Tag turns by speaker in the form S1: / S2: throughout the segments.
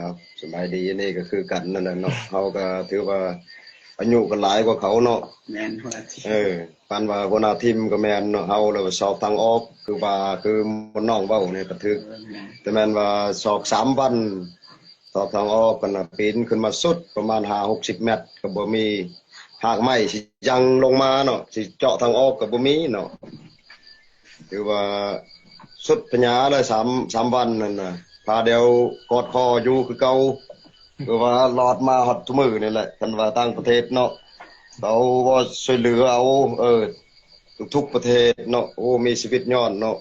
S1: ครับสบายดีนี่ก็คือกันนั่นแหละเนาะเขาก็ถือว่าอายุกันหลายกว่าเขาเนาะ
S2: แมนหัวที
S1: เออปานว่าหัวหน้าทีมก็แม่นเนาะเฮาแล้วสอบทางออกคือว่าคือบ่น้องเว้านี่ก็ถึกแต่แม่นว่าสอบ3 วันสอบทางออกกันน่ะปีนขึ้นมาสุดประมาณ5-60 เมตรก็บ่มีหากไม้สิยังลงมาเนาะสิเจาะทางออกก็บ่มีเนาะถือว่าสุดปัญญาเลยสามวันนั่นน่ะพาเดียวกอดคออยู่คือเก่าคือว่ารอดมาฮอดทุกมื้อนี่แหละคันว่าต่างประเทศเนาะเขาบ่ช่วยเหลือเอาทุกๆประเทศเนาะโอ้มีชีวิตย้อนเนาะ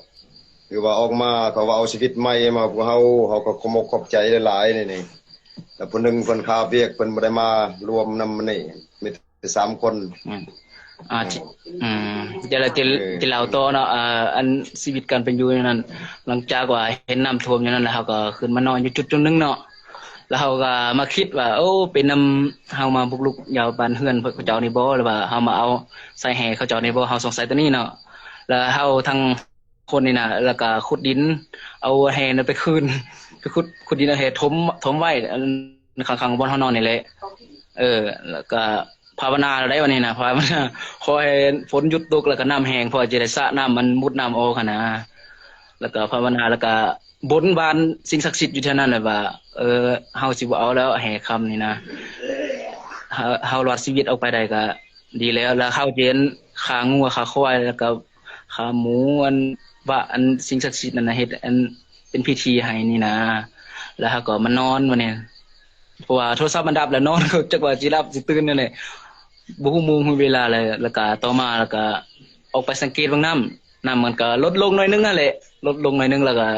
S1: คือว่าออกมาเขาว่าเอาชีวิตใหม่มาพวกเฮาก็ขอบมกขอบใจหลายๆนี่แต่ผู้หนึงเพิ่นคาเวียกเพิ่นบ่ได้มารวมนำนี่มีแต่3 คน
S3: อืมที่เดี๋ยวเราจะเล่าต่อเนาะอันชีวิตการเป็นอยู่นั้นหลังจากว่าเห็นน้ำท่วมอย่างนั้นแล้วเขาก็ขึ้นมานอนอยู่จุดๆนึงเนาะแล้วเขาก็มาคิดว่าโอ้เป็นนำเฮามาบุกรุกยาวบ้านเฮือนเขาเจ้านี่บ่หรือว่าเฮามาเอาใส่แห่เขาเจ้านี่บ่เฮาสงสัยตัวนี้เนาะแล้วเฮาทั้งคนนี่น่ะแล้วก็ขุดดินเอาแห่นั้นไปคืนไปขุดดินเอาแห่ถมไว้ข้างๆบ่อนเฮานอนนี่แหละแล้วก็ภาวนาได้วันนี้นะภาวนาขอให้ฝนหยุดตกแล้วก็น้ำแห้งพอจะได้สระน้ำมันมุดน้ำออกนะแล้วก็ภาวนาแล้วก็บนบานสิ่งศักดิ์สิทธิ์อยู่เท่านั้นแหละว่าเฮาสิบ่เอาแล้วแห่คำนี่นะเฮารอดชีวิตออกไปได้ก็ดีแล้วเข้าเจนขางัวขาควายแล้วก็ขาหมูว่าอันสิ่งศักดิ์สิทธิ์นั่นน่ะเฮ็ดอันเป็นพิธีให้นี่นะแล้วเฮาก็มานอนวันนี้เพราะว่าโทรศัพท์มันดับแล้วนอนก็จักว่าสิหลับสิตื่นนั่นแหละบ่ฮู้โมงฮู้เวลาเลยแล้วก็ต่อมาแล้วก็ออกไปสังเกตเบิ่งน้ำมันก็ลดลงหน่อยนึงนั่นแหละลดลงหน่อยนึงแล้วก็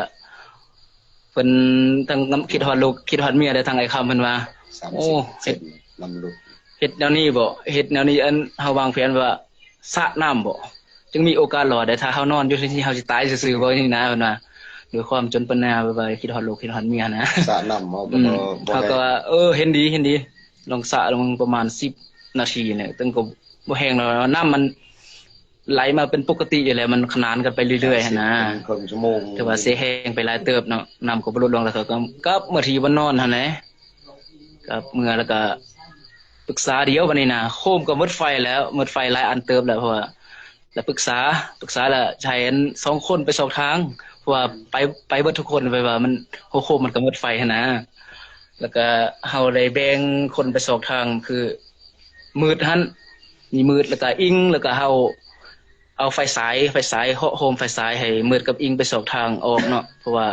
S3: เพิ่นทั้งคิดฮอดลูกคิดฮอดเมียได้ทั้งไอ้คำเพิ่นว่าโอ้เฮ็ด
S1: ลำลุก
S3: เฮ็ดแนวนี้บ่เฮ็ดแนวนี้อันเฮาวางแผนว่าสระน้ำบ่จึงมีโอกาสรอดได้ถ้าเฮานอนอยู่ที่เฮาสิตายซื่อๆบ่นี่นะเพิ่นว่าด้วยความจนปัญญาว่าคิดฮอดลูกคิดฮอดเมียนะ
S1: สระน้ำเฮาก็
S3: เขาก็เห็นดีลองสระลงประมาณ10 นาทีเนี่ยตึงก็บ่แห้งแล้วน้ำมันไหลมาเป็นปกติอยู่แล้วมันขนานกันไปเรื่อยๆนะ
S1: ครึ่งชั่วโมง
S3: แต่ว่าสิแห้งไปหลายเติบเนาะน้ำก็บ่ลดลงแล้วก็เมื่อทีบ่นอนหั่นแหละกับเมื่อแล้วก็ปรึกษาเดียวบัดนี้นะโคมก็หมดไฟแล้วหมดไฟหลายอันเติบแล้วเพราะว่าแล้วปรึกษาแล้วใช้กัน2 คนไป2 ทางเพราะว่าไปเบิดทุกคนไปว่ามันโคมมันก็หมดไฟหั่นนะแล้วก็เฮาได้แบ่งคนไป2 ทางคือมืดหั่นมีมืดแล้วก็อิงแล้วก็เฮาเอาไฟฉายโฮมไฟฉายให้มืดกับอิงไป2 ทางออกเนาะเพราะว่า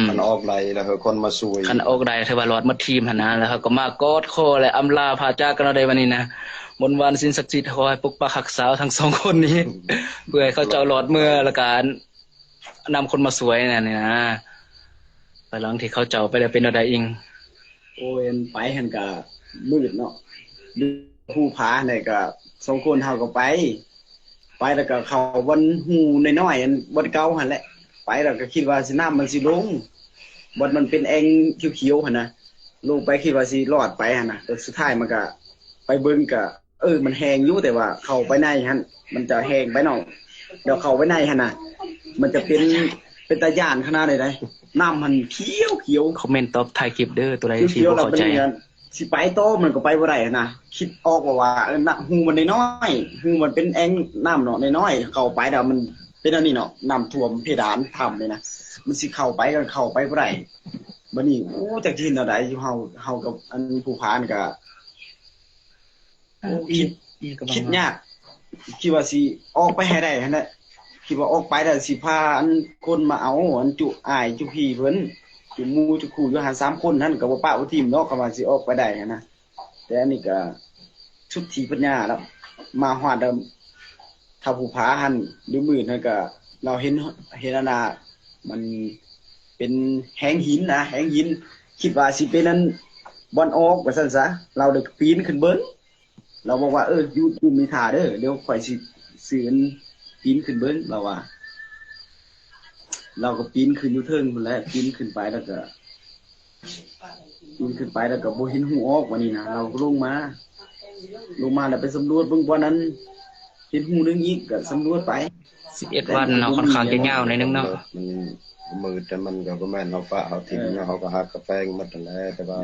S1: คันออกไดแล้วคนมาช่วย
S3: คันออกได้ถือว่ารอดหมดทีมหั่นนะแล้วเขาก็มากอดคอและอำลาพาจากกันได้วันนี้นะบนวันสิ่งศักดิ์สิทธิ์ขอให้ปกปักรักษาทั้ง2 คนนี้เพื่อให้เขาเจ้ารอดเมื่อแล้วก็นำคนมาสวยนั่นนี่นะไปหลังที่เขาเจ้าไปแล้วเป็นอะไรอิง
S2: โอ้ยไปหันก็มืดเนาะผู้พาเนี่ยก็2 คนเฮาก็ไปแล้วก็เข้าบนหูน้อยๆอันบนเก่าหั่นแหละไปแล้วก็คิดว่าสิน้ำมันสิลงบ่มันเป็นแอ่งเขียวๆหั่นนะลงไปคิดว่าสิรอดไปหั่นน่ะแต่สุดท้ายมันก็ไปเบิ่งก็มันแห้งอยู่แต่ว่าเข้าไปในหั่นมันจะแห้งไปเนาะเดี๋ยวเข้าไปในหั่นน่ะมันจะเป็นตาย่านขนาดใดน้ำมันเขียว
S3: คอมเมนต์ตอบถ่ายคลิปเด้อตัวใดที่บ่เข้าใจ
S2: สิไปโตมันก็ไปบ่ได้นะคิดออกว่าหูมันน้อยๆหูมันเป็นแอ่งน้ำเนาะน้อยๆเข้าไปแล้วมันเป็นอันนี้เนาะน้ำท่วมเพดานถ้ำเลยนะมันสิเข้าไปกันเข้าไปบ่ได้บัดนี้โอ้จักที่แนวใดอยู่เฮากับอันผู้พานก็คิดยากคิดว่าสิออกไปให้ได้หั่นแหละคิดว่าออกไปแล้วสิพาอันคนมาเอาอันจุอ้ายจุพี่เพิ่นจุหมู่จุคู่อยู่หัน3 คนนั่นก็บ่ปะบ่ทีมเนาะก็ว่าสิออกไปได้หั่นนะแต่อันนี้ก็ชุดที่ปัญญาแล้วมาฮอดถ้าผู้พาหันหรือมื้อนั่นก็เราเห็นอันน่ะมันเป็นแหงหินนะแหงหินคิดว่าสิเป็นนั้นบ่อนออกว่าซั่นซะเราได้ปีนขึ้นเบิ่งเราบอกว่าอยู่มีท่าเด้อเดี๋ยวข่อยสิซื้ออันปีนขึ้นเบิ่งเราว่าเราก็ปีนขึ้นอยู่เทิงพุ่นแหละปีนขึ้นไปแล้วก็บ่เห็นหูออกว่านี่นะเราก็ลงมาแล้วไปสำรวจเบิ่งบ่นั้นเห็นหูนึงอีกก็สำรวจไป
S3: 11 วันเนาะค่อนข้างจะยาวหน่อยนึงเนาะ
S1: มืดแต่มันก็บ่แม่นเฮาปะเฮาทิ้งเนาะเฮาก็ฮักกาแฟงหมดนั่นแหละแต่ว่า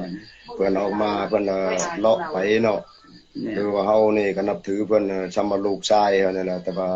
S1: เพิ่นออกมาเพิ่นเลาะไปเนาะคือว่าเฮานี่ก็นับถือเพิ่นซำว่าลูกชายเฮานั่นแหละแต่ว่า